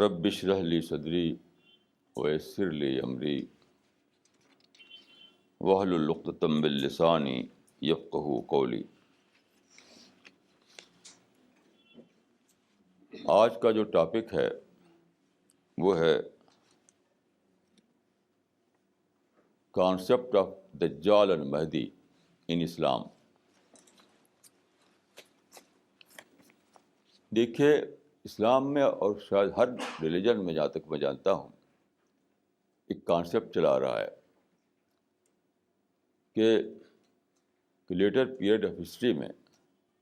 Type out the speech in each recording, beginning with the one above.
رب اشرح لی صدری ویسر لی امری واحلل عقدۃ من لسانی یفقہوا قولی۔ آج کا جو ٹاپک ہے وہ ہے کانسیپٹ آف دجال اینڈ مہدی ان اسلام۔ دیکھیے، اسلام میں اور شاید ہر ریلیجن میں جہاں تک میں جانتا ہوں ایک کانسیپٹ چلا رہا ہے کہ لیٹر پیریڈ آف ہسٹری میں،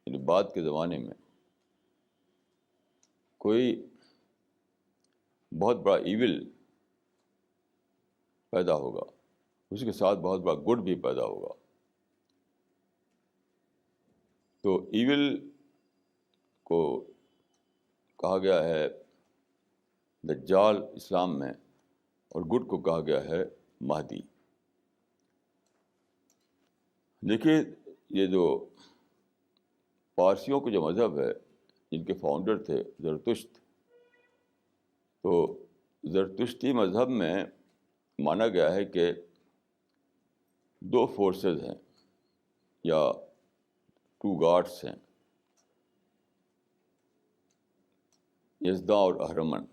یعنی بعد کے زمانے میں، کوئی بہت بڑا ایول پیدا ہوگا، اس کے ساتھ بہت بڑا گڈ بھی پیدا ہوگا۔ تو ایول کو کہا گیا ہے دجال اسلام میں، اور گڈ کو کہا گیا ہے مہدی۔ دیکھیے، یہ جو پارسیوں کا جو مذہب ہے، جن کے فاؤنڈر تھے زرتشت، تو زرتشتی مذہب میں مانا گیا ہے کہ دو فورسز ہیں یا ٹو گاڈس ہیں، یزدا اور اہرمن۔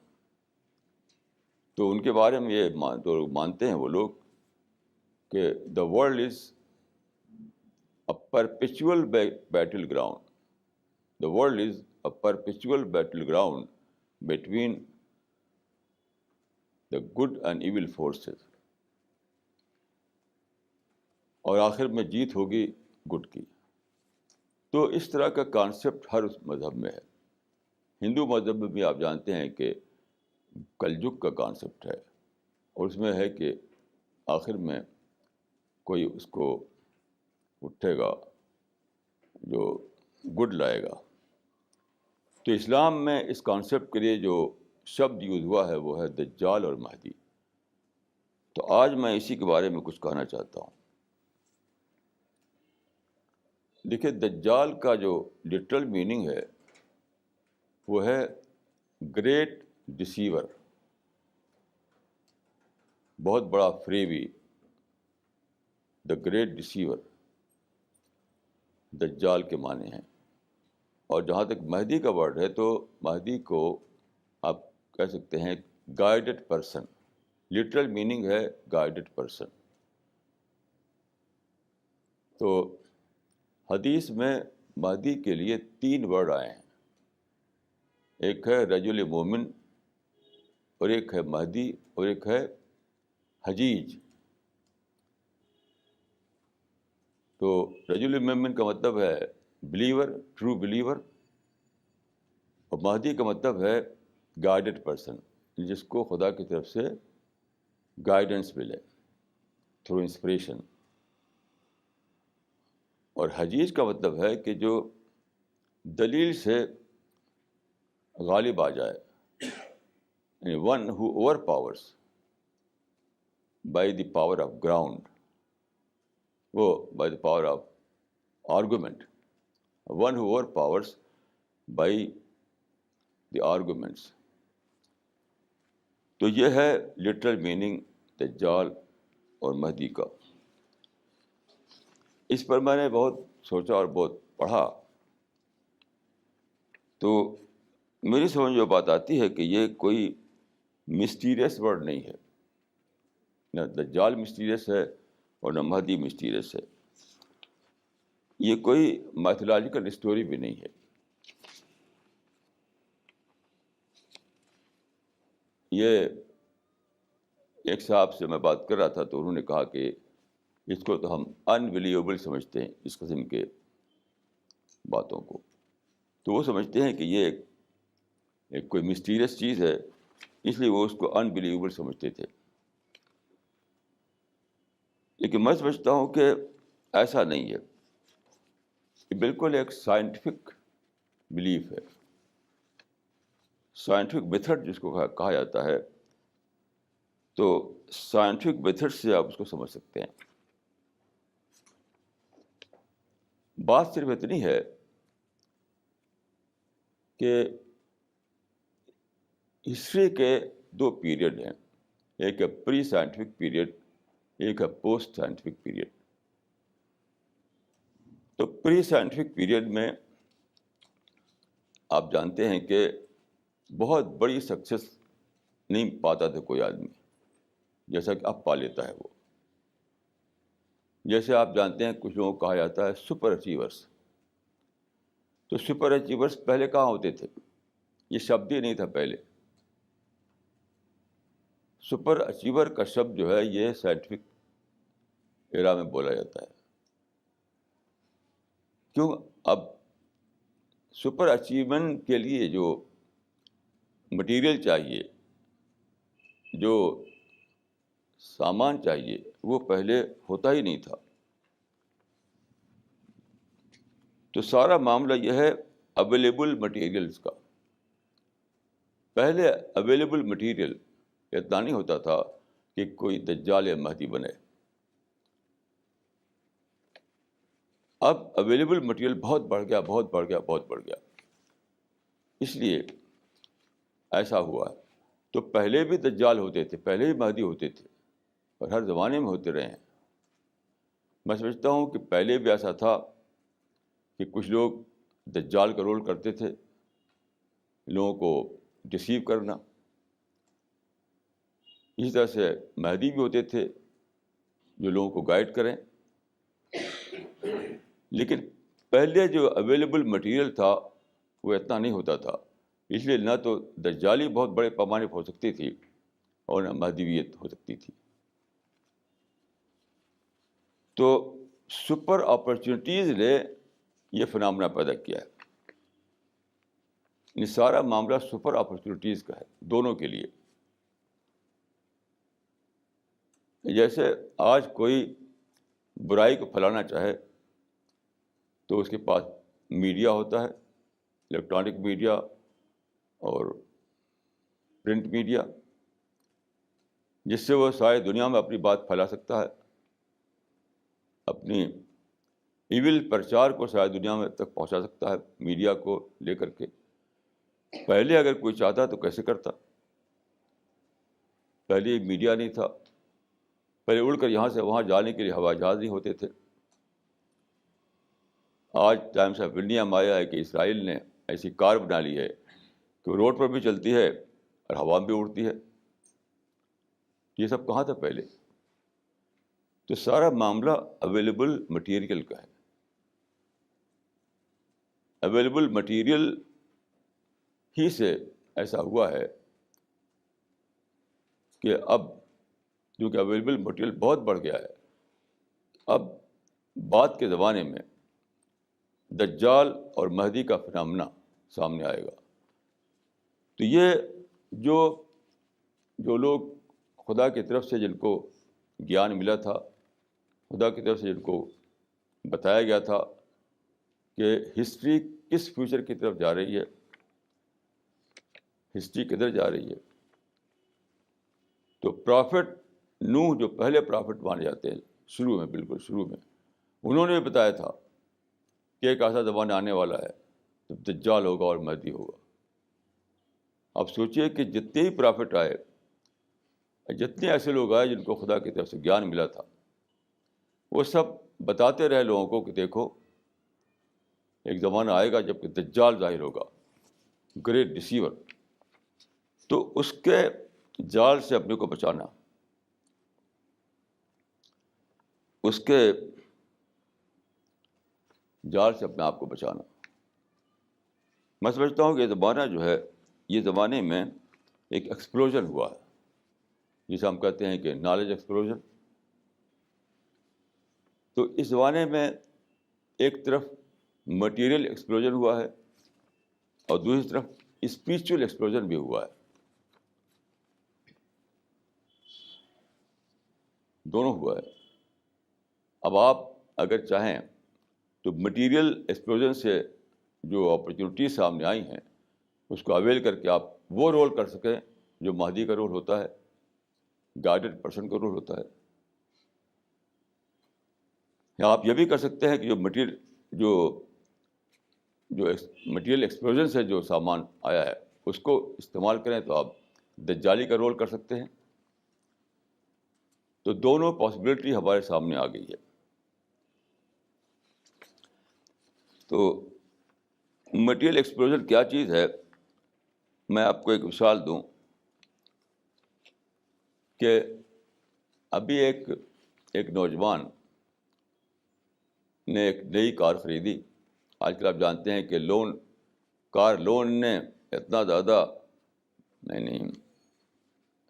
تو ان کے بارے میں یہ مانتے ہیں وہ لوگ کہ the world is a perpetual battle ground, the world is a perpetual battle ground between the good and evil forces, اور آخر میں جیت ہوگی گڈ کی۔ تو اس طرح کا کانسیپٹ ہر اس مذہب میں ہے۔ ہندو مذہب میں بھی آپ جانتے ہیں کہ کلجگ کا کانسیپٹ ہے، اور اس میں ہے کہ آخر میں کوئی اس کو اٹھے گا جو گڈ لائے گا۔ تو اسلام میں اس کانسیپٹ کے لیے جو شبد یوز ہوا ہے وہ ہے دجال اور مہدی۔ تو آج میں اسی کے بارے میں کچھ کہنا چاہتا ہوں۔ دیکھیے، دجال کا جو لٹرل میننگ ہے وہ ہے گریٹ ڈسیور، بہت بڑا فریبی، دا گریٹ ڈسیور دجال کے معنی ہیں۔ اور جہاں تک مہدی کا ورڈ ہے، تو مہدی کو آپ کہہ سکتے ہیں گائیڈڈ پرسن، لٹرل میننگ ہے گائیڈڈ پرسن۔ تو حدیث میں مہدی کے لیے 3 ورڈ آئے ہیں، ایک ہے رجل مومن، اور ایک ہے مہدی، اور ایک ہے حجیج۔ تو رجل مومن کا مطلب ہے بلیور، ٹرو بلیور، اور مہدی کا مطلب ہے گائیڈڈ پرسن، جس کو خدا کی طرف سے گائیڈنس ملے تھرو انسپریشن۔ اور حجیج کا مطلب ہے کہ جو دلیل سے غالب آ جائے، one who overpowers by the power of ground, وہ by the power of argument, one who overpowers by the arguments. تو یہ ہے لٹرل میننگ دجال اور مہدی کا۔ اس پر میں نے بہت سوچا اور بہت پڑھا، تو میری سمجھ میں بات آتی ہے کہ یہ کوئی مسٹیریس ورڈ نہیں ہے، نہ دجال مسٹیریس ہے اور نہ مہدی مسٹیریس ہے۔ یہ کوئی میتھولوجیکل اسٹوری بھی نہیں ہے۔ یہ ایک صاحب سے میں بات کر رہا تھا، تو انہوں نے کہا کہ اس کو تو ہم انبلیویبل سمجھتے ہیں، اس قسم کے باتوں کو۔ تو وہ سمجھتے ہیں کہ یہ ایک کوئی مسٹیریس چیز ہے، اس لیے وہ اس کو انبلیویبل سمجھتے تھے۔ لیکن میں سمجھتا ہوں کہ ایسا نہیں ہے، یہ بالکل ایک سائنٹیفک بلیف ہے، سائنٹیفک میتھڈ جس کو کہا جاتا ہے۔ تو سائنٹیفک میتھڈ سے آپ اس کو سمجھ سکتے ہیں۔ بات صرف اتنی ہے کہ ہسٹری کے دو پیریڈ ہیں، ایک ہے پری سائنٹیفک پیریڈ، ایک ہے پوسٹ سائنٹیفک پیریڈ. تو پری سائنٹیفک پیریڈ میں آپ جانتے ہیں کہ بہت بڑی سکسیس نہیں پاتا تھا کوئی آدمی جیسا کہ اب پا لیتا ہے وہ. جیسے آپ جانتے ہیں کچھ لوگوں کو کہا جاتا ہے سپر اچیورس. تو سپر اچیورس پہلے کہاں ہوتے تھے؟ یہ شبد ہی نہیں تھا پہلے. سپر اچیور کا شبد جو ہے یہ سائنٹیفک ایرا میں بولا جاتا ہے. کیوں؟ اب سپر اچیومنٹ کے لیے جو مٹیریل چاہیے، جو سامان چاہیے، وہ پہلے ہوتا ہی نہیں تھا. تو سارا معاملہ یہ ہے اویلیبل مٹیریلز کا. پہلے اویلیبل مٹیریل اتنا نہیں ہوتا تھا کہ کوئی دجال یا مہدی بنے. اب اویلیبل مٹیریل بہت بڑھ گیا، بہت بڑھ گیا، بہت بڑھ گیا. اس لیے ایسا ہوا. تو پہلے بھی دجال ہوتے تھے، پہلے بھی مہدی ہوتے تھے، اور ہر زمانے میں ہوتے رہے ہیں. میں سمجھتا ہوں کہ پہلے بھی ایسا تھا کہ کچھ لوگ دجال کا رول کرتے تھے، لوگوں کو ڈسیو کرنا. اسی طرح سے مہدی بھی ہوتے تھے جو لوگوں کو گائیڈ کریں. لیکن پہلے جو اویلیبل مٹیریل تھا وہ اتنا نہیں ہوتا تھا. اس لیے نہ تو دجالی بہت بڑے پیمانے پر ہو سکتی تھی اور نہ مہدیویت ہو سکتی تھی. تو سپر اپرچونیٹیز نے یہ فنامنا پیدا کیا ہے. یہ سارا معاملہ سپر اپرچونیٹیز کا ہے دونوں کے لیے. جیسے آج کوئی برائی کو پھیلانا چاہے تو اس کے پاس میڈیا ہوتا ہے، الیکٹرانک میڈیا اور پرنٹ میڈیا، جس سے وہ ساری دنیا میں اپنی بات پھیلا سکتا ہے، اپنی ایول پرچار کو ساری دنیا میں تک پہنچا سکتا ہے میڈیا کو لے کر کے. پہلے اگر کوئی چاہتا تو کیسے کرتا؟ پہلے میڈیا نہیں تھا، پہلے اڑ کر یہاں سے وہاں جانے کے لیے ہوائی جہاز نہیں ہوتے تھے. آج ٹائمس آف انڈیا میں آیا ہے کہ اسرائیل نے ایسی کار بنا لی ہے کہ روڈ پر بھی چلتی ہے اور ہوا میں بھی اڑتی ہے. یہ سب کہاں تھا پہلے؟ تو سارا معاملہ اویلیبل مٹیریل کا ہے. اویلیبل مٹیریل ہی سے ایسا ہوا ہے کہ اب کیونکہ اویلیبل مٹیریل بہت بڑھ گیا ہے، اب بعد کے زمانے میں دجال اور مہدی کا فنامنا سامنے آئے گا. تو یہ جو لوگ خدا کی طرف سے جن کو گیان ملا تھا، خدا کی طرف سے جن کو بتایا گیا تھا کہ ہسٹری کس فیوچر کی طرف جا رہی ہے، ہسٹری کدھر جا رہی ہے، تو پرافٹ نوح جو پہلے پرافٹ مانے جاتے ہیں شروع میں، بالکل شروع میں، انہوں نے بتایا تھا کہ ایک ایسا زمانہ آنے والا ہے جب دجال ہوگا اور مہدی ہوگا. اب سوچئے کہ جتنے ہی پرافٹ آئے، جتنے ایسے لوگ آئے جن کو خدا کی طرف سے گیان ملا تھا، وہ سب بتاتے رہے لوگوں کو کہ دیکھو ایک زمانہ آئے گا جب کہ دجال ظاہر ہوگا، گریٹ ڈسیور. تو اس کے جال سے اپنے کو بچانا، اس کے جال سے اپنے آپ کو بچانا. میں سمجھتا ہوں کہ یہ زمانہ جو ہے، یہ زمانے میں ایک ایکسپلوژن ہوا ہے جسے ہم کہتے ہیں کہ نالج ایکسپلوژن. تو اس زمانے میں ایک طرف مٹیریل ایکسپلوژن ہوا ہے اور دوسری طرف اسپریچول ایکسپلوژن بھی ہوا ہے. دونوں ہوا ہے. اب آپ اگر چاہیں تو مٹیریل ایکسپلوژن سے جو اپرچونیٹیز سامنے آئی ہیں اس کو اویل کر کے آپ وہ رول کر سکیں جو مہدی کا رول ہوتا ہے، گائیڈڈ پرسن کا رول ہوتا ہے. یا آپ یہ بھی کر سکتے ہیں کہ جو مٹیریل ایکسپلوژن سے جو سامان آیا ہے اس کو استعمال کریں تو آپ دجالی کا رول کر سکتے ہیں. تو دونوں پاسبلٹی ہمارے سامنے آ گئی ہے. تو مٹیریل ایکسپلوژن کیا چیز ہے؟ میں آپ کو ایک مثال دوں کہ ابھی ایک نوجوان نے ایک نئی کار خریدی. آج کل آپ جانتے ہیں کہ کار لون نے اتنا زیادہ نہیں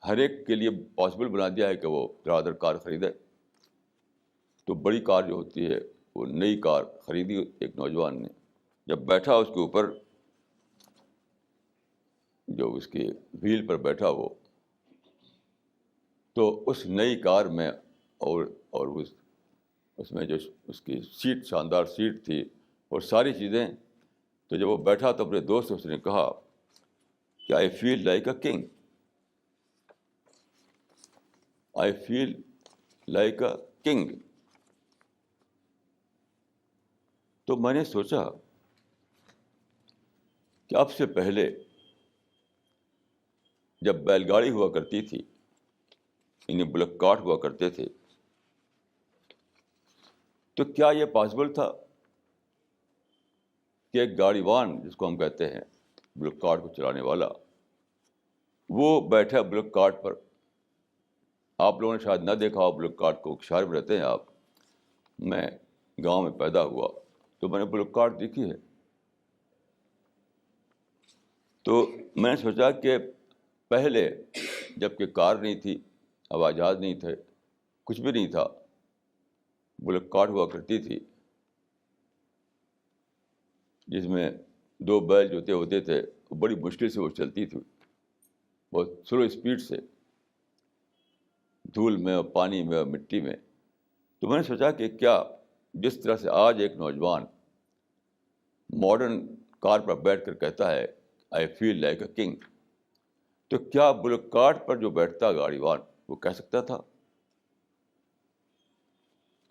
ہر ایک کے لیے پاسبل بنا دیا ہے کہ وہ زیادہ کار خریدے. تو بڑی کار جو ہوتی ہے وہ نئی کار خریدی ایک نوجوان نے. جب بیٹھا اس کے اوپر، جو اس کے وہیل پر بیٹھا وہ، تو اس نئی کار میں اور اس میں جو اس کی سیٹ، شاندار سیٹ تھی اور ساری چیزیں، تو جب وہ بیٹھا تو اپنے دوست سے اس نے کہا کہ I feel like a king, I feel like a king. تو میں نے سوچا کہ اب سے پہلے جب بیل گاڑی ہوا کرتی تھی، انہیں بلک کارٹ ہوا کرتے تھے، تو کیا یہ پاسبل تھا کہ ایک گاڑی وان، جس کو ہم کہتے ہیں بلک کارٹ کو چلانے والا، وہ بیٹھا بلک کارٹ پر. آپ لوگوں نے شاید نہ دیکھا ہو بلک کارٹ کو، شہر میں رہتے ہیں آپ. میں گاؤں میں پیدا ہوا تو میں نے بلک کارٹ دیکھی ہے. تو میں نے سوچا کہ پہلے جب کہ کار نہیں تھی، ہوائی جہاز نہیں تھے، کچھ بھی نہیں تھا، بلک کارٹ ہوا کرتی تھی جس میں 2 بیل جوتے ہوتے تھے. بڑی مشکل سے وہ چلتی تھی، بہت سلو اسپیڈ سے، دھول میں اور پانی میں اور مٹی میں. تو میں نے سوچا کہ کیا جس طرح سے آج ایک نوجوان ماڈرن کار پر بیٹھ کر کہتا ہے آئی فیل لائک اے کنگ، تو کیا بلک کارٹ پر جو بیٹھتا گاڑی وان وہ کہہ سکتا تھا؟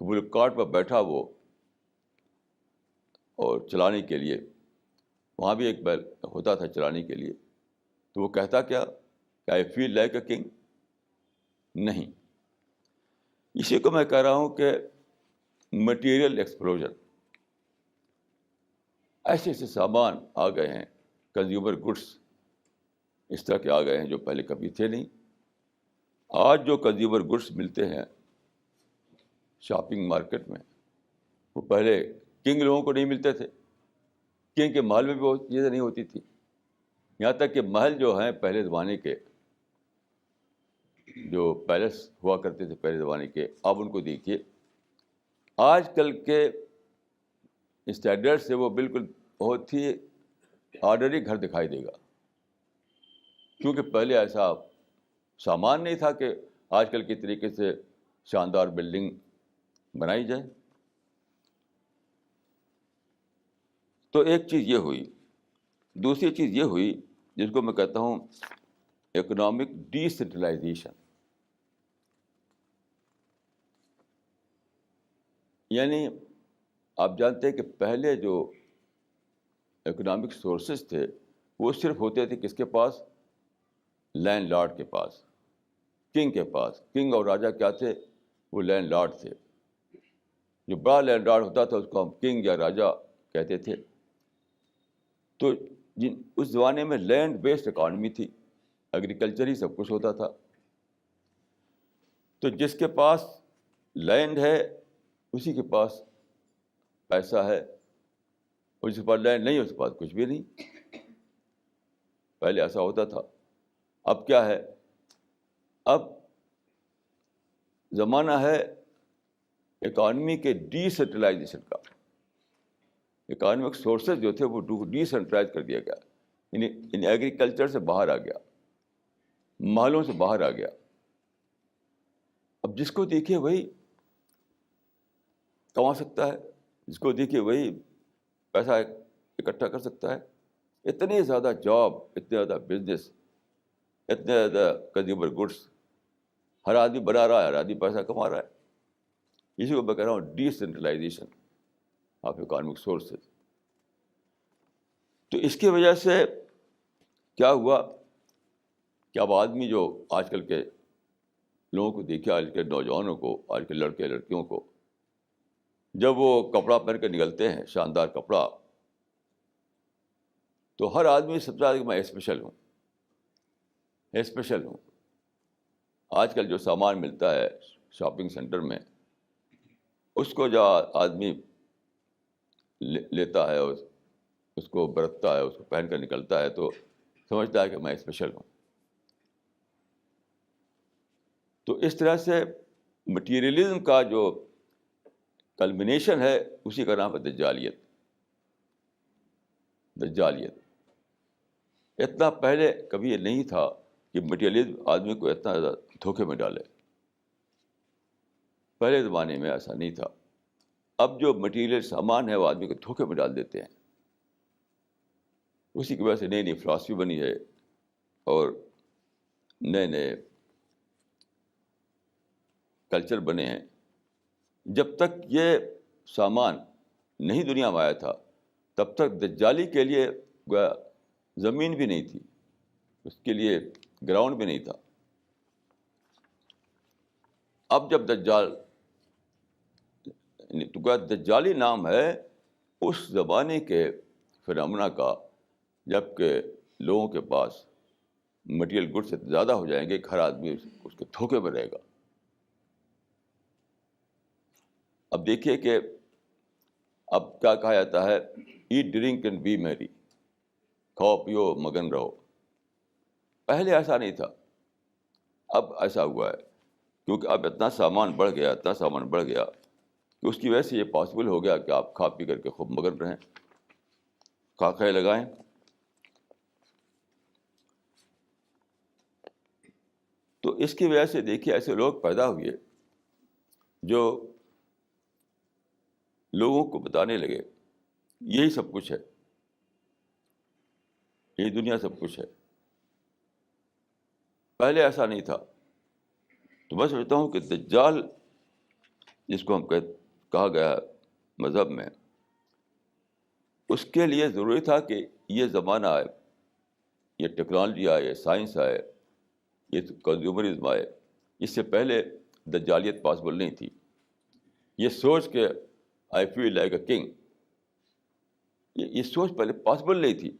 بلک کارٹ پر بیٹھا وہ، اور چلانے کے لیے وہاں بھی ایک بیل ہوتا تھا چلانے کے لیے، تو وہ کہتا کیا کہ I feel like a king? نہیں. اسی کو میں کہہ رہا ہوں کہ مٹیریل ایکسپلوژن، ایسے ایسے سامان آ گئے ہیں، کنزیومر گڈس اس طرح کے آ گئے ہیں جو پہلے کبھی تھے نہیں. آج جو کنزیومر گڈس ملتے ہیں شاپنگ مارکیٹ میں، وہ پہلے کنگ لوگوں کو نہیں ملتے تھے. کنگ کے محل میں بھی بہت چیزیں نہیں ہوتی تھی. یہاں تک کہ محل جو ہیں پہلے زمانے کے، جو پیلس ہوا کرتے تھے پہلے زمانے کے، آپ ان کو دیکھیے آج کل کے اسٹینڈرڈ سے وہ بالکل بہت ہی آرڈنری گھر دکھائی دے گا، کیونکہ پہلے ایسا سامان نہیں تھا کہ آج کل کے طریقے سے شاندار بلڈنگ بنائی جائے. تو ایک چیز یہ ہوئی. دوسری چیز یہ ہوئی جس کو میں کہتا ہوں اکنامک ڈی سینٹرلائزیشن. یعنی آپ جانتے ہیں کہ پہلے جو اکنامک سورسز تھے وہ صرف ہوتے تھے کس کے پاس؟ لینڈ لارڈ کے پاس، کنگ کے پاس. کنگ اور راجا کیا تھے؟ وہ لینڈ لارڈ تھے. جو بڑا لینڈ لارڈ ہوتا تھا اس کو ہم کنگ یا راجا کہتے تھے. تو اس زمانے میں لینڈ بیسڈ اکانومی تھی، ایگریکلچر ہی سب کچھ ہوتا تھا. تو جس کے پاس لینڈ ہے اسی کے پاس پیسہ ہے، اور جس کے پاس لینڈ نہیں اس کے پاس کچھ بھی نہیں. پہلے ایسا ہوتا تھا. اب کیا ہے؟ اب زمانہ ہے اکانومی کے ڈی سینٹرلائزیشن کا. اکانومک سورسز جو تھے وہ ڈی سینٹرلائز کر دیا گیا، یعنی ایگریکلچر سے باہر آ گیا، محلوں سے باہر آ گیا. اب جس کو دیکھیے وہی کما سکتا ہے، جس کو دیکھیے وہی پیسہ اکٹھا کر سکتا ہے. اتنے زیادہ جاب، اتنے زیادہ بزنس، اتنے زیادہ کنزیومر گڈس ہر آدمی بنا رہا ہے، ہر آدمی پیسہ کما رہا ہے. اسی کو میں کہہ رہا ہوں D centralization of economic sources. تو اس کی وجہ سے کیا ہوا کہ اب آدمی جو آج کل کے لوگوں کو دیکھے، آج کے نوجوانوں کو، آج کے لڑکے لڑکیوں کو، جب وہ کپڑا پہن کے نکلتے ہیں شاندار کپڑا، تو ہر آدمی سب سے زیادہ کہ میں اسپیشل ہوں، اسپیشل ہوں. آج کل جو سامان ملتا ہے شاپنگ سینٹر میں، اس کو جو آدمی لیتا ہے، اس کو برتتا ہے، اس کو پہن کر نکلتا ہے، تو سمجھتا ہے کہ میں اسپیشل ہوں. تو اس طرح سے مٹیریلزم کا جو کلمنیشن ہے، اسی کا نام ہے دجالیت. دجالیت. اتنا پہلے کبھی یہ نہیں تھا کہ مٹیریلزم آدمی کو اتنا زیادہ دھوکے میں ڈالے. پہلے زمانے میں ایسا نہیں تھا. اب جو مٹیریل سامان ہے وہ آدمی کو دھوکے میں ڈال دیتے ہیں. اسی کی وجہ سے نئی نئی فلاسفی بنی ہے اور نئے نئے کلچر بنے ہیں. جب تک یہ سامان نہیں دنیا میں آیا تھا، تب تک دجالی کے لیے زمین بھی نہیں تھی، اس کے لیے گراؤنڈ بھی نہیں تھا. اب جب دجال، تو دجالی نام ہے اس زمانے کے فنامنا کا جب کہ لوگوں کے پاس مٹیریل گڈ سے زیادہ ہو جائیں گے کہ ہر آدمی اس کے دھوکے میں رہے گا. اب دیکھیے کہ اب کیا کہا جاتا ہے، ایٹ ڈرنک اینڈ بی میری، کھاؤ پیو مگن رہو. پہلے ایسا نہیں تھا، اب ایسا ہوا ہے کیونکہ اب اتنا سامان بڑھ گیا، اتنا سامان بڑھ گیا کہ اس کی وجہ سے یہ پاسبل ہو گیا کہ آپ کھا پی کر کے خوب مگن رہیں، کھاکھائے لگائیں. تو اس کی وجہ سے دیکھیے ایسے لوگ پیدا ہوئے جو لوگوں کو بتانے لگے یہی سب کچھ ہے، یہی دنیا سب کچھ ہے. پہلے ایسا نہیں تھا. تو میں سمجھتا ہوں کہ دجال جس کو ہم کہا گیا ہے مذہب میں، اس کے لیے ضروری تھا کہ یہ زمانہ آئے، یہ ٹیکنالوجی آئے، یہ سائنس آئے، یہ کنزیومرزم آئے. اس سے پہلے دجالیت پاسبل نہیں تھی. یہ سوچ کے آئی فیل لائک اے کنگ، یہ سوچ پہلے پاسبل نہیں تھی.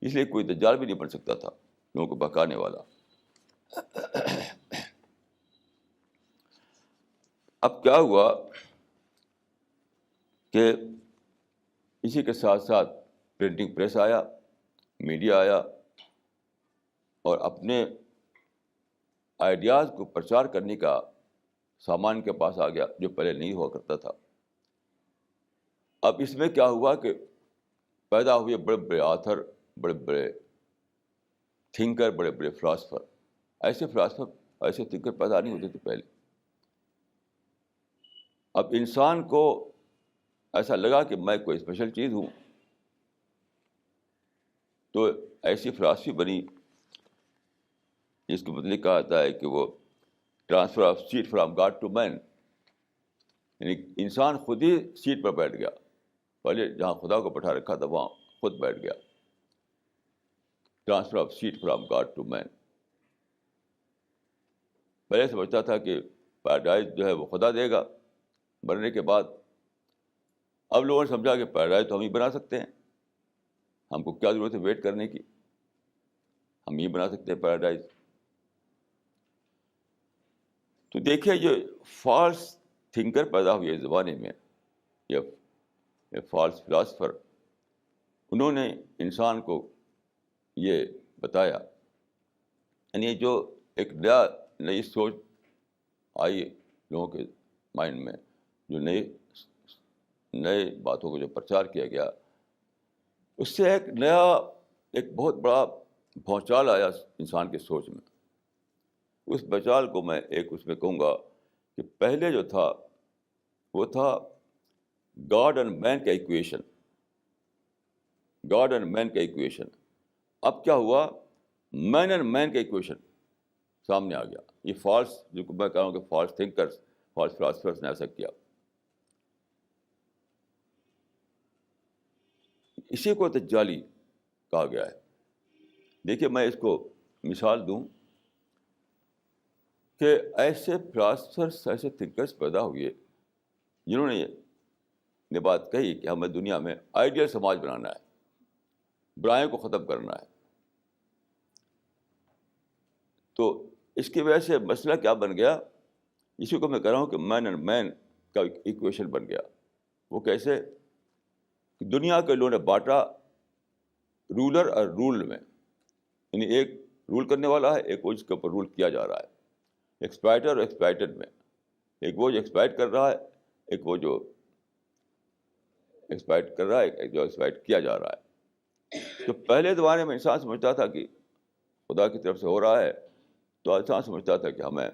اس لیے کوئی دجال بھی نہیں بن سکتا تھا لوگوں کو بہکانے والا. اب کیا ہوا کہ اسی کے ساتھ ساتھ پرنٹنگ پریس آیا، میڈیا آیا، اور اپنے آئیڈیاز کو پرچار کرنے کا سامان کے پاس آ گیا جو پہلے نہیں ہوا کرتا تھا. اب اس میں کیا ہوا کہ پیدا ہوئے بڑے بڑے آتھر، بڑے بڑے تھنکر، بڑے بڑے فلاسفر. ایسے فلاسفر، ایسے تھنکر پیدا نہیں ہوتے تھے پہلے. اب انسان کو ایسا لگا کہ میں کوئی اسپیشل چیز ہوں، تو ایسی فلاسفی بنی جس کے متعلق کہا جاتا ہے کہ وہ transfer of seat from God to man, یعنی انسان خود ہی سیٹ پر بیٹھ گیا. پہلے جہاں خدا کو بٹھا رکھا تھا وہاں خود بیٹھ گیا. Transfer of seat from God to man. پہلے سمجھتا تھا کہ پیراڈائز جو ہے وہ خدا دے گا مرنے کے بعد. اب لوگوں نے سمجھا کہ پیراڈائز تو ہم ہی بنا سکتے ہیں، ہم کو کیا ضرورت ہے ویٹ کرنے کی، ہم ہی بنا سکتے ہیں پیراڈائز. تو دیکھیے یہ فالس تھنکر پیدا ہوئے اس زمانے میں، یہ فالس فلاسفر، انہوں نے انسان کو یہ بتایا. یعنی جو ایک نئی سوچ آئی لوگوں کے مائنڈ میں، جو نئے باتوں کو جو پرچار کیا گیا، اس سے ایک بہت بڑا بھونچال آیا انسان کی سوچ میں. اس بچال کو میں اس میں کہوں گا کہ پہلے جو تھا وہ تھا گاڈ اینڈ مین کا ایکویشن، گاڈ اینڈ مین کا ایکویشن. اب کیا ہوا، مین اینڈ مین کا ایکویشن سامنے آ گیا. یہ فالس، جو میں کہا ہوں کہ فالس تھنکرس، فالس فلاسفرس نے ایسا کیا. اسی کو دجالی کہا گیا ہے. دیکھیے میں اس کو مثال دوں کہ ایسے فلاسفرس، ایسے تھنکرس پیدا ہوئے جنہوں نے یہ بات کہی کہ ہمیں دنیا میں آئیڈیل سماج بنانا ہے، برائیوں کو ختم کرنا ہے. تو اس کی وجہ سے مسئلہ کیا بن گیا، اسی کو میں کہہ رہا ہوں کہ مین اینڈ مین کا ایکویشن بن گیا. وہ کیسے؟ دنیا کے لوگوں نے بانٹا رولر اور رول میں، یعنی ایک رول کرنے والا ہے، ایک وہ جس کے اوپر رول کیا جا رہا ہے. ایکسپلائٹر اور ایکسپلائٹڈ میں، ایک وہ جو ایکسپلائٹ کر رہا ہے، ایک وہ جو ایکسپلائٹ کر رہا ہے، ایک جو ایکسپلائٹ کیا جا رہا ہے. تو پہلے زمانے میں انسان سمجھتا تھا کہ خدا کی طرف سے ہو رہا ہے، تو انسان سمجھتا تھا کہ ہمیں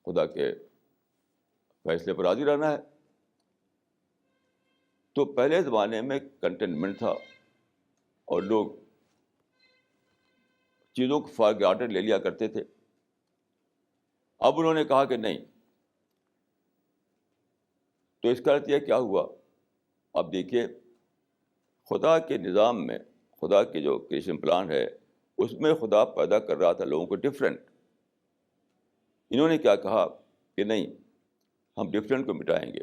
خدا کے فیصلے پر راضی رہنا ہے. تو پہلے زمانے میں کنٹینمنٹ تھا اور لوگ چیزوں کو فار گرانٹیڈ لے لیا کرتے تھے. اب انہوں نے کہا کہ نہیں. تو اس کا نتیجہ کیا ہوا؟ اب دیکھیے، خدا کے نظام میں، خدا کے جو کریشن پلان ہے اس میں خدا پیدا کر رہا تھا لوگوں کو ڈفرینٹ. انہوں نے کیا کہا کہ نہیں، ہم ڈفرینٹ کو مٹائیں گے.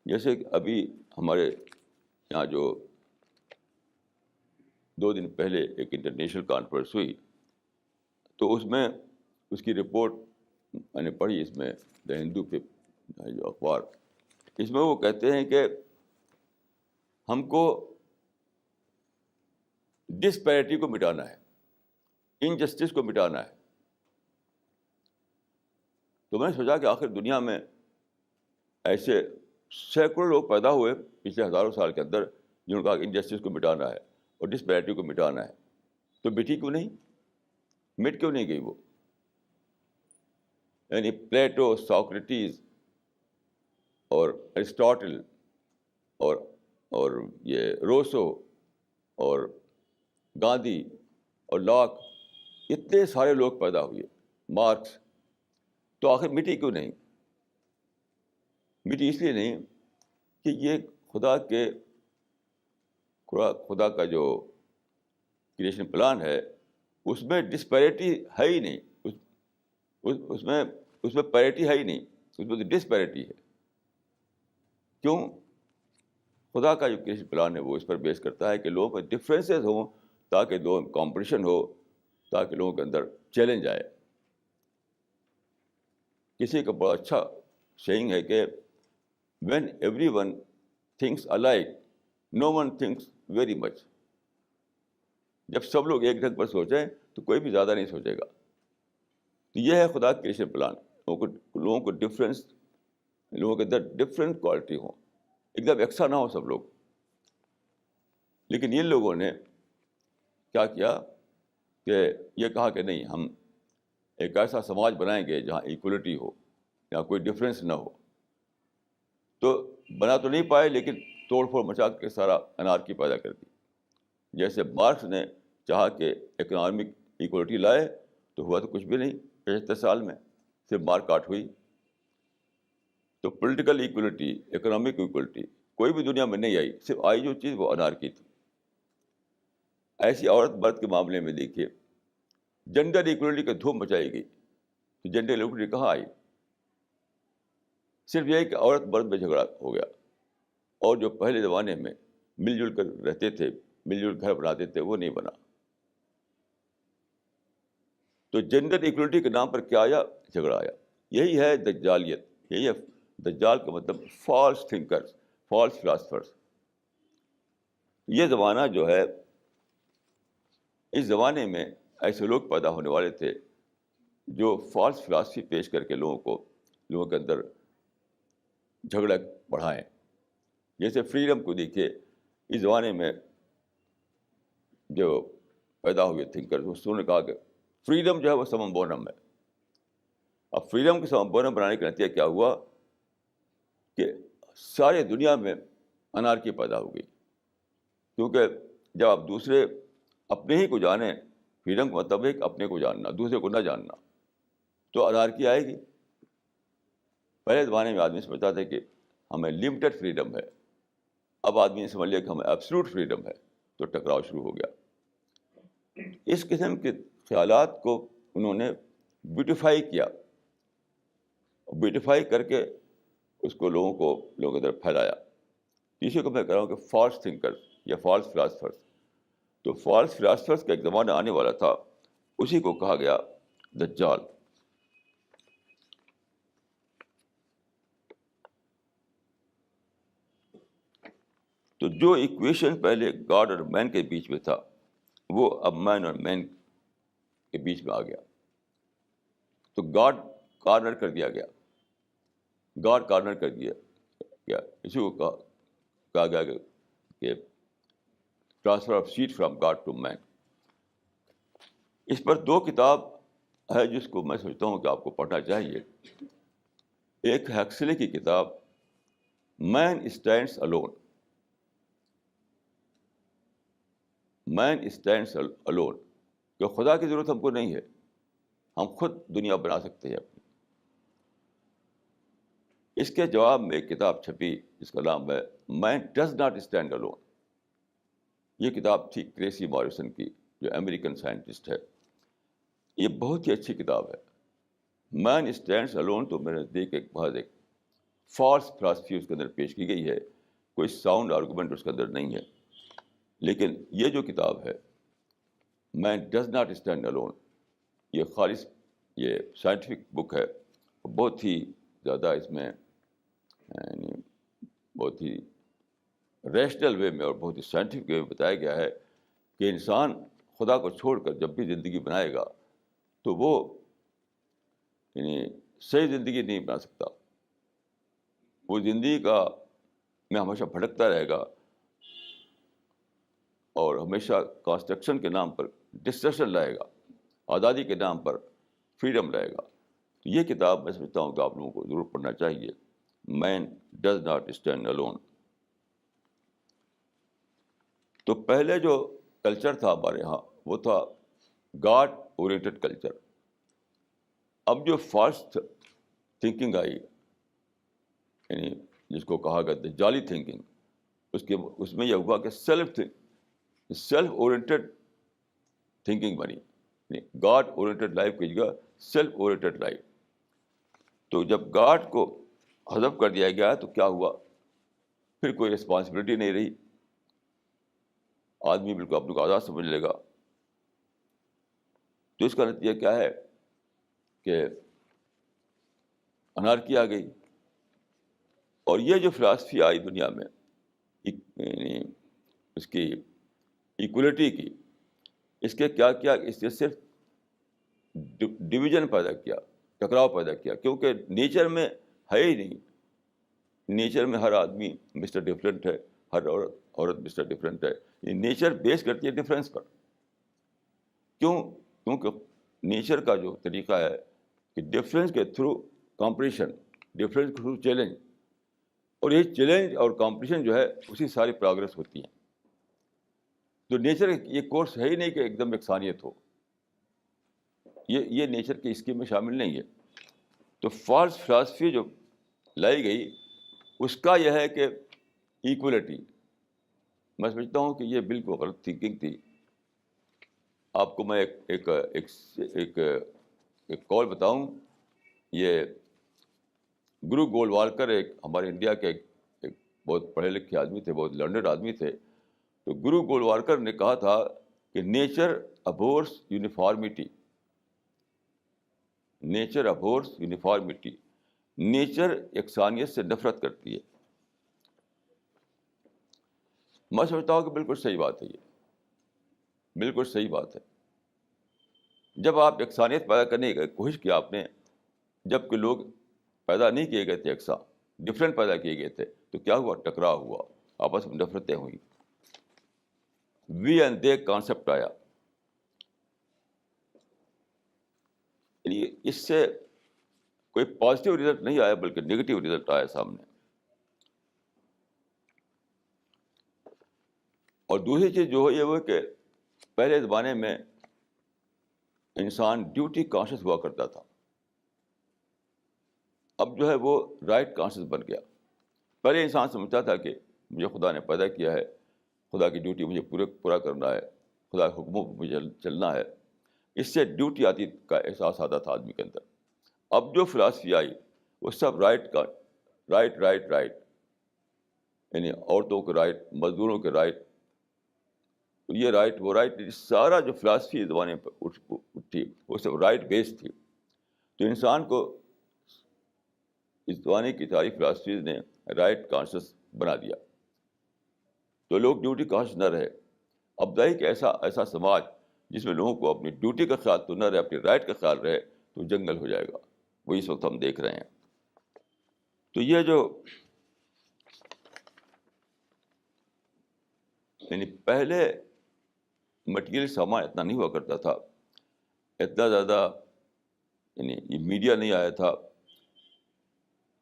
جیسے کہ ابھی ہمارے یہاں جو 2 دن پہلے ایک انٹرنیشنل کانفرنس ہوئی، تو اس میں اس کی رپورٹ میں نے پڑھی، اس میں دا ہندو پہ جو اخبار، اس میں وہ کہتے ہیں کہ ہم کو ڈسپیرٹی کو مٹانا ہے، انجسٹس کو مٹانا ہے. تو میں نے سوچا کہ آخر دنیا میں ایسے سینکڑوں لوگ پیدا ہوئے پچھلے ہزاروں سال کے اندر جنہوں نے کہا کہ انجسٹس کو مٹانا ہے اور ڈسپیرٹی کو مٹانا ہے. تو مٹی کیوں نہیں؟ مٹ کیوں نہیں گئی وہ؟ یعنی پلیٹو، ساکریٹیز اور ارسطاٹل اور یہ روسو اور گاندھی اور لاک، اتنے سارے لوگ پیدا ہوئے، مارکس. تو آخر مٹی کیوں نہیں؟ مٹی اس لیے نہیں کہ یہ خدا کا جو کریشن پلان ہے اس میں ڈسپیرٹی ہے ہی نہیں. اس میں پیرٹی ہے ہی نہیں، اس میں تو ڈسپیرٹی ہے. کیوں؟ خدا کا جو کریشن پلان ہے وہ اس پر بیس کرتا ہے کہ لوگوں میں ڈفرینسز ہوں تاکہ لوگوں میں کمپٹیشن ہو، تاکہ لوگوں کے اندر چیلنج آئے. کسی کا بڑا اچھا سیئنگ ہے کہ when everyone thinks alike, no one thinks very much. جب سب لوگ ایک ڈھنگ پر سوچیں تو کوئی بھی زیادہ نہیں سوچے گا. تو یہ ہے خدا کا کریشن پلان. لوگوں کو ڈفرینس، لوگوں کے اندر ڈفرینٹ کوالٹی ہوں، ایک دم یکساں نہ ہو سب لوگ. لیکن ان لوگوں نے کیا کیا کہ یہ کہا کہ نہیں، ہم ایک ایسا سماج بنائیں گے جہاں ایکولیٹی ہو، جہاں کوئی ڈفرینس نہ ہو. تو بنا تو نہیں پائے، لیکن توڑ پھوڑ مچا کے سارا انارکی پیدا کر دی. جیسے مارکس نے چاہا کہ اکنامک ایکولیٹی لائے تو ہوا تو کچھ بھی نہیں. 75 سال میں صرف مار کاٹ ہوئی. تو پولیٹیکل ایکولیٹی، اکنامک ایکولیٹی کوئی بھی دنیا میں نہیں آئی. صرف آئی جو چیز وہ انارکی تھی. ایسی عورت مرد کے معاملے میں دیکھیے، جینڈر ایکولیٹی کا دھوم مچائی گئی. تو جینڈر ایکولیٹی کہاں آئی؟ صرف یہ کہ عورت مرد میں جھگڑا ہو گیا، اور جو پہلے زمانے میں مل جل کر رہتے تھے، مل جل گھر بناتے تھے، وہ نہیں بنا. تو جینڈر ایکولیٹی کے نام پر کیا آیا؟ جھگڑا آیا. یہی ہے دجالیت. یہی ہے دجال کا مطلب، فالس تھنکرس، فالس فلاسفرس. یہ زمانہ جو ہے، اس زمانے میں ایسے لوگ پیدا ہونے والے تھے جو فالس فلاسفی پیش کر کے لوگوں کے اندر جھگڑا بڑھائیں. جیسے فریڈم کو دیکھیے، اس زمانے میں جو پیدا ہوئے تھنکر، انہوں نے کہا کہ فریڈم جو ہے وہ سمم بونم ہے. اب فریڈم کو سمم بونم بنانے کا نتیجہ کیا ہوا کہ سارے دنیا میں انارکی پیدا ہو گئی. کیونکہ جب آپ دوسرے اپنے ہی کو جانیں، فریڈم کا مطلب ہے کہ اپنے کو جاننا، دوسرے کو نہ جاننا، تو انارکی آئے گی. پہلے زمانے میں آدمی سمجھتا تھا کہ ہمیں لمیٹڈ فریڈم ہے. اب آدمی نے سمجھ لیا کہ ہمیں ایبسلوٹ فریڈم ہے، تو ٹکراؤ شروع ہو گیا. اس قسم کے خیالات کو انہوں نے بیوٹیفائی کیا، بیوٹیفائی کر کے اس کو لوگوں کے اندر پھیلایا. اسی کو میں کہہ رہا ہوں کہ فالس تھنکر یا فالس فلاسفرس. تو فالس فلاسفرس کا ایک زمانہ آنے والا تھا، اسی کو کہا گیا دجال. تو جو ایکویشن پہلے گاڈ اور مین کے بیچ میں تھا، وہ اب مین اور مین کے بیچ میں آ گیا. تو گاڈ کارنر کر دیا گیا، گاڈ کارنر کر دیا گیا. اسی کو کہا گیا کہ transfer of seat from God to man. اس پر 2 کتاب ہے جس کو میں سمجھتا ہوں کہ آپ کو پڑھنا چاہیے. ایک ہیکسلے کی کتاب مین اسٹینڈس الون. مین اسٹینڈس الون، کہ خدا کی ضرورت ہم کو نہیں ہے، ہم خود دنیا بنا سکتے ہیں اپنی. اس کے جواب میں ایک کتاب چھپی جس کا نام ہے man does not stand alone. یہ کتاب تھی کریسی موریسن کی، جو امریکن سائنٹسٹ ہے. یہ بہت ہی اچھی کتاب ہے. مین اسٹینڈس الون تو میں نے دیکھ ایک بہت ایک فالس فلاسفی اس کے اندر پیش کی گئی ہے، کوئی ساؤنڈ آرگومنٹ اس کے اندر نہیں ہے. لیکن یہ جو کتاب ہے man does not stand alone, یہ خالص یہ سائنٹیفک بک ہے. بہت ہی زیادہ اس میں یعنی بہت ہی ریشنل وے میں اور بہت ہی سائنٹیفک وے میں بتایا گیا ہے کہ انسان خدا کو چھوڑ کر جب بھی زندگی بنائے گا تو وہ یعنی صحیح زندگی نہیں بنا سکتا. وہ زندگی کا میں ہمیشہ بھٹکتا رہے گا اور ہمیشہ کانسٹرکشن کے نام پر ڈسٹرکشن لائے گا، آزادی کے نام پر فریڈم لائے گا. تو یہ کتاب میں سمجھتا ہوں کہ آپ لوگوں کو ضرور پڑھنا چاہیے، man does not stand alone. تو پہلے جو کلچر تھا ہمارے یہاں وہ تھا گاڈ اورینٹڈ کلچر. اب جو فالس تھنکنگ آئی، یعنی جس کو کہا گیا دجالی تھنکنگ، اس میں یہ ہوا کہ سیلف اورینٹڈ تھنکنگ بنی. گاڈ اورینٹڈ لائف کی جگہ سیلف اورینٹڈ لائف. تو جب گاڈ کو حذف کر دیا گیا تو کیا ہوا؟ پھر کوئی رسپانسبلٹی نہیں رہی، آدمی بالکل اپنے کو آزاد سمجھ لے گا. تو اس کا نتیجہ کیا ہے کہ انارکی آ گئی. اور یہ جو فلاسفی آئی دنیا میں یعنی اس کی ایکولیٹی کی، اس کے کیا کیا، اس نے صرف ڈویژن پیدا کیا، ٹکراؤ پیدا کیا. کیونکہ نیچر میں ہے ہی نہیں. نیچر میں ہر آدمی مسٹر ڈفرینٹ ہے، ہر عورت مسٹر ڈفرینٹ ہے. یہ نیچر بیس کرتی ہے ڈفرینس پر. کیونکہ نیچر کا جو طریقہ ہے کہ ڈفرینس کے تھرو کمپٹیشن، ڈفرینس کے تھرو چیلنج، اور یہ چیلنج اور کمپٹیشن جو ہے اسی ساری پروگرس ہوتی ہیں. تو نیچر یہ کورس ہے ہی نہیں کہ ایک دم یکسانیت ہو، یہ نیچر کی اسکیم میں شامل نہیں ہے. تو فالس فلاسفی جو لائی گئی اس کا یہ ہے کہ ایکولیٹی. میں سمجھتا ہوں کہ یہ بالکل غلط تھنکنگ تھی. آپ کو میں ایک قول بتاؤں. یہ گرو گولوالکر ایک ہمارے انڈیا کے ایک بہت پڑھے لکھے آدمی تھے، بہت لرنڈ آدمی تھے. تو گرو گولوالکر نے کہا تھا کہ nature abhors uniformity. Nature abhors uniformity. Nature یکسانیت سے نفرت کرتی ہے. میں سمجھتا ہوں کہ بالکل صحیح بات ہے. یہ بالکل صحیح بات ہے. جب آپ یکسانیت پیدا کرنے کی کوشش کی آپ نے، جب کہ لوگ پیدا نہیں کیے گئے تھے، یکساں ڈفرینٹ پیدا کیے گئے تھے، تو کیا ہوا؟ ٹکراؤ ہوا، آپس میں نفرتیں ہوئیں. وی اینڈ دے کانسیپٹ آیا. اس سے کوئی پازیٹیو رزلٹ نہیں آیا بلکہ نگیٹو رزلٹ آیا سامنے. اور دوسری چیز جو ہے یہ وہ کہ پہلے زمانے میں انسان ڈیوٹی کانشیس ہوا کرتا تھا. اب جو ہے وہ رائٹ کانشیس بن گیا. پہلے انسان سمجھتا تھا کہ مجھے خدا نے پیدا کیا ہے، خدا کی ڈیوٹی مجھے پورا کرنا ہے، خدا کے حکموں پہ مجھے چلنا ہے. اس سے ڈیوٹی آتی کا احساس آتا تھا آدمی کے اندر. اب جو فلاسفی آئی وہ سب رائٹ کا رائٹ رائٹ رائٹ، یعنی عورتوں کے رائٹ، مزدوروں کے رائٹ، یہ رائٹ وہ رائٹ، سارا جو فلاسفی زمانے پہ اٹھی وہ سب رائٹ بیس تھی. تو انسان کو اس زمانے کی ساری فلاسفیز نے رائٹ کانشیس بنا دیا. تو لوگ ڈیوٹی کانشیس نہ رہے. اب ظاہر ایسا ایسا سماج جس میں لوگوں کو اپنی ڈیوٹی کا خیال تو نہ رہے، اپنی رائٹ کا خیال رہے، تو جنگل ہو جائے گا. وہ اس وقت ہم دیکھ رہے ہیں. تو یہ جو یعنی پہلے مٹیریل سامان اتنا نہیں ہوا کرتا تھا، اتنا زیادہ یعنی یہ میڈیا نہیں آیا تھا،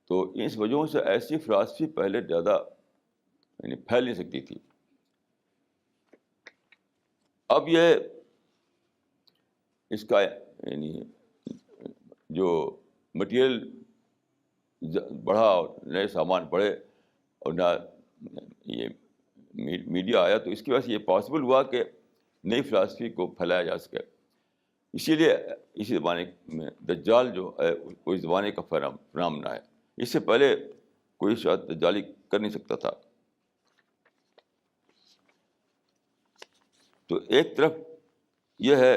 تو اس وجہوں سے ایسی فلاسفی پہلے زیادہ یعنی پھیل نہیں سکتی تھی. اب یہ اس کا یعنی جو مٹیریل بڑھا اور نئے سامان بڑھے اور نہ یہ میڈیا آیا، تو اس کی وجہ سے یہ پاسبل ہوا کہ نئی فلاسفی کو پھیلایا جا سکے. اسی لیے اسی زمانے میں دجال جو ہے وہ اس زمانے کا فنامنا ہے. اس سے پہلے کوئی شاید دجالی کر نہیں سکتا تھا. تو ایک طرف یہ ہے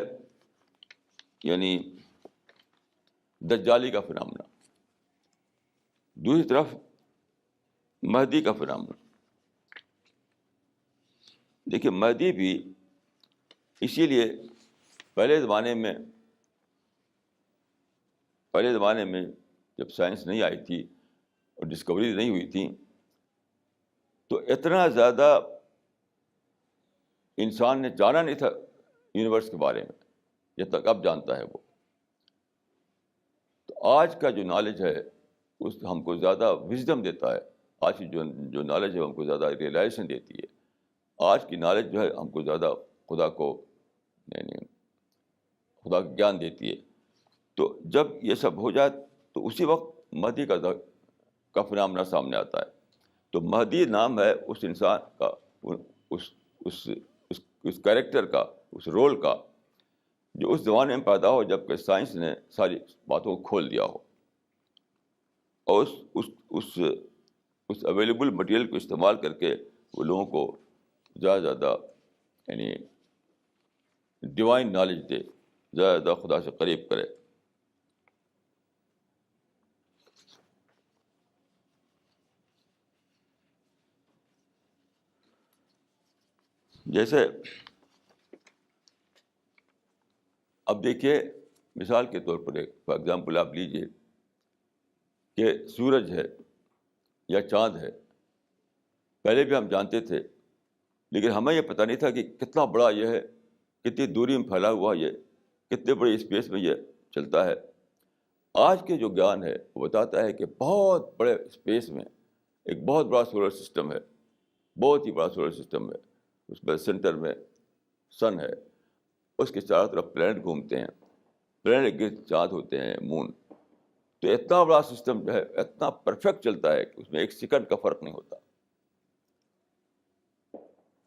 یعنی دجالی کا فنامنا، دوسری طرف مہدی کا فنامنا. دیکھیے مہدی بھی اسی لیے پہلے زمانے میں جب سائنس نہیں آئی تھی اور ڈسکوری نہیں ہوئی تھی، تو اتنا زیادہ انسان نے جانا نہیں تھا یونیورس کے بارے میں جب تک اب جانتا ہے وہ. تو آج کا جو نالج ہے اس ہم کو زیادہ وزڈم دیتا ہے. آج کی جو نالج ہے ہم کو زیادہ ریئلائزیشن دیتی ہے. آج کی نالج جو ہے ہم کو زیادہ خدا کو یعنی خدا کا گیان دیتی ہے. تو جب یہ سب ہو جائے تو اسی وقت مہدی کا فنامنا سامنے آتا ہے. تو مہدی نام ہے اس انسان کا، اس کیریکٹر کا، اس رول کا جو اس زمانے میں پیدا ہو جب کہ سائنس نے ساری باتوں کو کھول دیا ہو، اور اس اویلیبل مٹیریل کو استعمال کر کے وہ لوگوں کو زیادہ زیادہ یعنی ڈیوائن نالج دے، زیادہ زیادہ خدا سے قریب کرے. جیسے اب دیکھیے مثال کے طور پر فار ایگزامپل آپ لیجیے کہ سورج ہے یا چاند ہے. پہلے بھی ہم جانتے تھے، لیکن ہمیں یہ پتہ نہیں تھا کہ کتنا بڑا یہ ہے، کتنی دوری میں پھیلا ہوا یہ، کتنے بڑے اسپیس میں یہ چلتا ہے. آج کے جو گیان ہے وہ بتاتا ہے کہ بہت بڑے اسپیس میں ایک بہت بڑا سولر سسٹم ہے، بہت ہی بڑا سولر سسٹم ہے. اس میں سینٹر میں سن ہے، اس کے چاروں طرف پلینٹ گھومتے ہیں، پلینٹ کے گرد چاند ہوتے ہیں، مون. تو اتنا بڑا سسٹم جو ہے اتنا پرفیکٹ چلتا ہے کہ اس میں ایک سیکنڈ کا فرق نہیں ہوتا.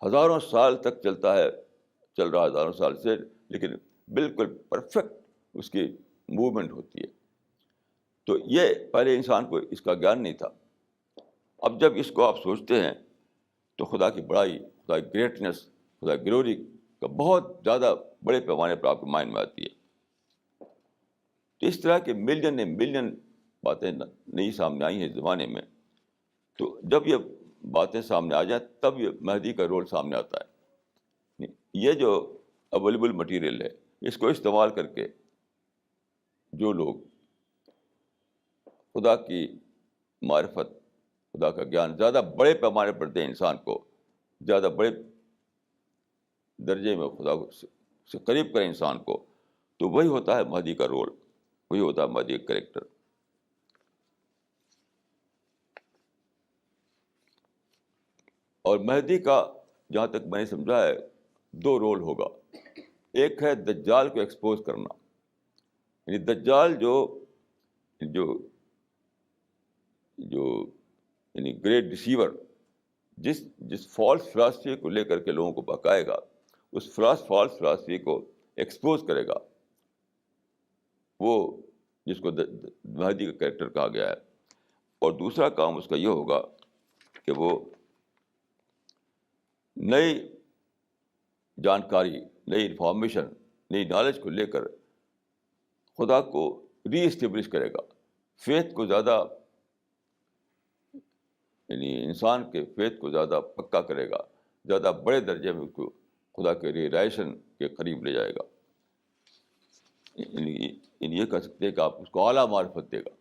ہزاروں سال تک چلتا ہے، چل رہا ہزاروں سال سے، لیکن بالکل پرفیکٹ اس کی موومنٹ ہوتی ہے. تو یہ پہلے انسان کو اس کا گیان نہیں تھا. اب جب اس کو آپ سوچتے ہیں تو خدا کی بڑائی، خدا کی گریٹنس، خدا کی گلوری کا بہت زیادہ بڑے پیمانے پر آپ کے مائنڈ میں آتی ہے. تو اس طرح کے ملین باتیں نئی سامنے آئی ہیں اس زمانے میں. تو جب یہ باتیں سامنے آ جائیں تب یہ مہدی کا رول سامنے آتا ہے. یہ جو اویلیبل مٹیریل ہے اس کو استعمال کر کے جو لوگ خدا کی معرفت، خدا کا گیان زیادہ بڑے پیمانے پر دیں انسان کو، زیادہ بڑے درجے میں خدا سے قریب کریں انسان کو، تو وہی ہوتا ہے مہدی کا رول، وہی ہوتا ہے مہدی کا کریکٹر. اور مہدی کا جہاں تک میں نے سمجھا ہے دو رول ہوگا. ایک ہے دجال کو ایکسپوز کرنا، یعنی دجال جو یعنی گریٹ ڈسیور جس فالس فلاسفی کو لے کر کے لوگوں کو بہکائے گا، اس فالس فلاسفی کو ایکسپوز کرے گا، وہ جس کو مہدی کا کریکٹر کہا گیا ہے. اور دوسرا کام اس کا یہ ہوگا کہ وہ نئی جانکاری، نئی انفارمیشن، نئی نالج کو لے کر خدا کو ری اسٹیبلش کرے گا، فیتھ کو زیادہ، یعنی انسان کے فیتھ کو زیادہ پکا کرے گا، زیادہ بڑے درجے میں اس کو خدا کے ریئلائزیشن کے قریب لے جائے گا. یعنی یہ کہہ سکتے ہیں کہ آپ اس کو اعلیٰ معرفت دے گا،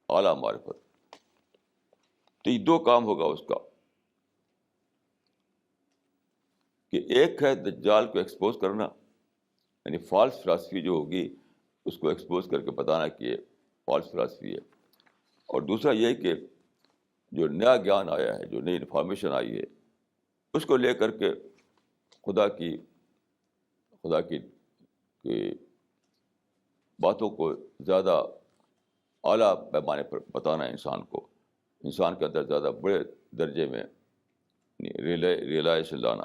اعلیٰ معرفت. تو یہ دو کام ہوگا اس کا، کہ ایک ہے دجال کو ایکسپوز کرنا، یعنی فالس فلاسفی جو ہوگی اس کو ایکسپوز کر کے بتانا کہ یہ فالس فلاسفی ہے. اور دوسرا یہ کہ جو نیا گیان آیا ہے، جو نئی انفارمیشن آئی ہے، اس کو لے کر کے خدا کی باتوں کو زیادہ اعلیٰ پیمانے پر بتانا ہے انسان کو، انسان کے اندر زیادہ بڑے درجے میں ریئلائزیشن لانا.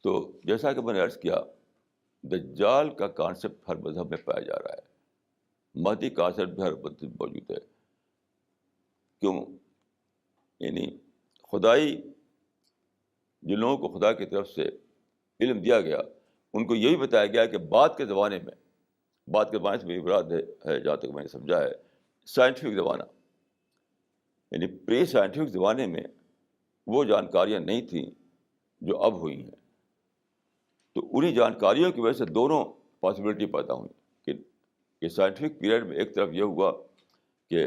تو جیسا کہ میں نے عرض کیا، دجال کا کانسیپٹ ہر مذہب میں پایا جا رہا ہے، مہدی کانسیپٹ بھی ہر مذہب میں موجود ہے. کیوں؟ یعنی خدائی، جن لوگوں کو خدا کی طرف سے علم دیا گیا ان کو یہی بتایا گیا کہ بعد کے زمانے سے میری مراد ہے جہاں تک میں نے سمجھا ہے، سائنٹیفک زمانہ، یعنی پری سائنٹیفک زمانے میں وہ جانکاریاں نہیں تھیں جو اب ہوئی ہیں. تو انہی جانکاریوں کی وجہ سے دونوں پاسبلٹی پیدا ہوئی کہ سائنٹیفک پیریڈ میں ایک طرف یہ ہوا کہ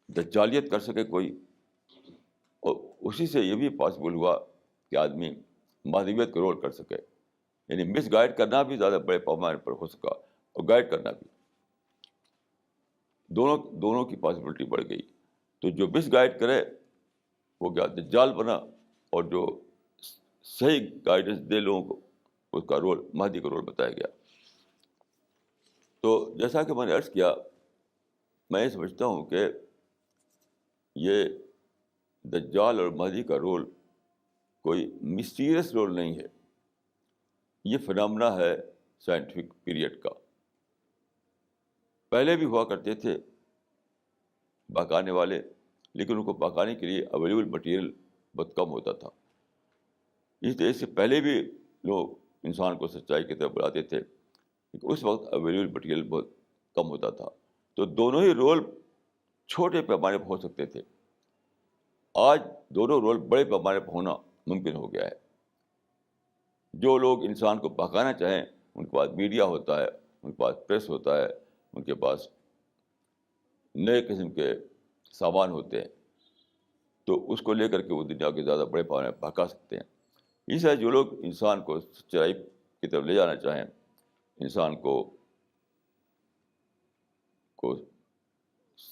دجالیت کر سکے کوئی، اور اسی سے یہ بھی پاسبل ہوا کہ آدمی مہدویت کا رول کر سکے، یعنی مس گائیڈ کرنا بھی زیادہ بڑے پیمانے پر ہو سکا اور گائیڈ کرنا بھی، دونوں کی پاسبلٹی بڑھ گئی. تو جو مس گائیڈ کرے وہ کیا دجال بنا، اور جو صحیح گائیڈنس دے لوگوں کو اس کا رول، مہدی کا رول بتایا گیا. تو جیسا کہ میں نے عرض کیا، میں یہ سمجھتا ہوں کہ یہ دجال اور مہدی کا رول کوئی مسٹیریس رول نہیں ہے، یہ فنامنا ہے سائنٹیفک پیریڈ کا. پہلے بھی ہوا کرتے تھے بہکانے والے، لیکن ان کو بہکانے کے لیے اویلیبل مٹیریل بہت کم ہوتا تھا. اس طرح سے پہلے بھی لوگ انسان کو سچائی کی طرف بلاتے تھے، لیکن اس وقت اویلیبل مٹیریل بہت کم ہوتا تھا. تو دونوں ہی رول چھوٹے پیمانے پر ہو سکتے تھے. آج دونوں رول بڑے پیمانے پر ہونا ممکن ہو گیا ہے. جو لوگ انسان کو بہکانا چاہیں ان کے پاس میڈیا ہوتا ہے، ان کے پاس پریس ہوتا ہے، ان کے پاس نئے قسم کے سامان ہوتے ہیں، تو اس کو لے کر کے وہ دنیا کے زیادہ بڑے پیمانے پر بہکا سکتے ہیں. اس لیے جو لوگ انسان کو سچائی کی طرف لے جانا چاہیں، انسان کو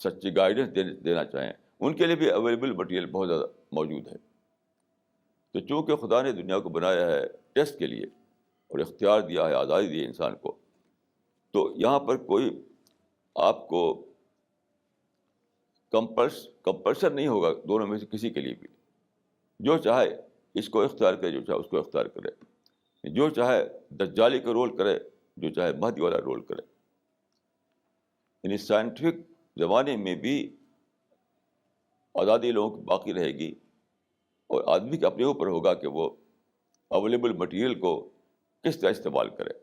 سچی گائیڈنس دینا چاہیں، ان کے لیے بھی اویلیبل مٹیریل بہت زیادہ موجود ہے. تو چونکہ خدا نے دنیا کو بنایا ہے ٹیسٹ کے لیے اور اختیار دیا ہے، آزادی دی ہے انسان کو، تو یہاں پر کوئی آپ کو کمپلشن نہیں ہوگا دونوں میں سے کسی کے لیے بھی. جو چاہے اس کو اختیار کرے، جو چاہے اس کو اختیار کرے، جو چاہے دجالی کا رول کرے، جو چاہے مہدی والا رول کرے. یعنی سائنٹیفک زمانے میں بھی آزادی لوگوں کی باقی رہے گی، اور آدمی کے اپنے اوپر ہوگا کہ وہ اویلیبل مٹیریل کو کس طرح استعمال کرے،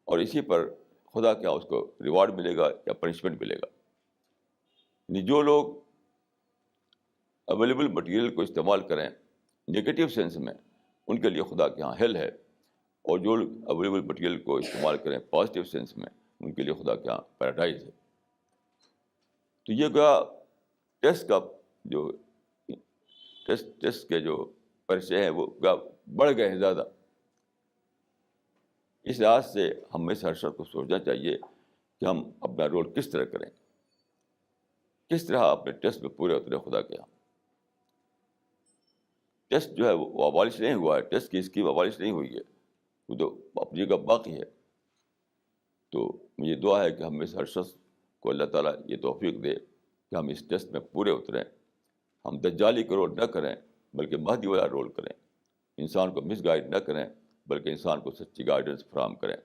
اور اسی پر خدا کیا اس کو ریوارڈ ملے گا یا پنشمنٹ ملے گا. یعنی جو لوگ اویلیبل مٹیریل کو استعمال کریں نگیٹو سینس میں، ان کے لیے خدا کے یہاں ہیل ہے، اور جو لوگ اویلیبل مٹیریل کو استعمال کریں پازیٹیو سینس میں، ان کے لیے خدا کے یہاں پیراڈائز ہے. تو یہ گیا ٹیسٹ کا جو ٹیسٹ کے جو پیسے ہیں وہ بڑھ گئے ہیں زیادہ. اس لحاظ سے ہمیں ہر شخص کو سوچنا چاہیے کہ ہم اپنا رول کس طرح کریں، کس طرح اپنے ٹیسٹ میں پورے اترے خدا کے یہاں. ٹیسٹ جو ہے وہ ابالش نہیں ہوا ہے، ٹیسٹ کی اسکیم ابالش نہیں ہوئی ہے. وہ تو اپنی جگہ باقی ہے. تو مجھے دعا ہے کہ ہم میں سے ہر شخص کو اللہ تعالیٰ یہ توفیق دے کہ ہم اس ٹیسٹ میں پورے اتریں. ہم دجالی کا رول نہ کریں بلکہ مہدی والا رول کریں. انسان کو مس گائیڈ نہ کریں بلکہ انسان کو سچی گائیڈنس فراہم کریں.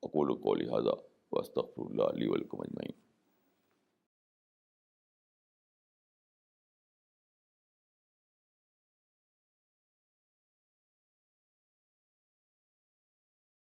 اقول قولی ھذا واستغفر اللہ لی ولکم اجمعین.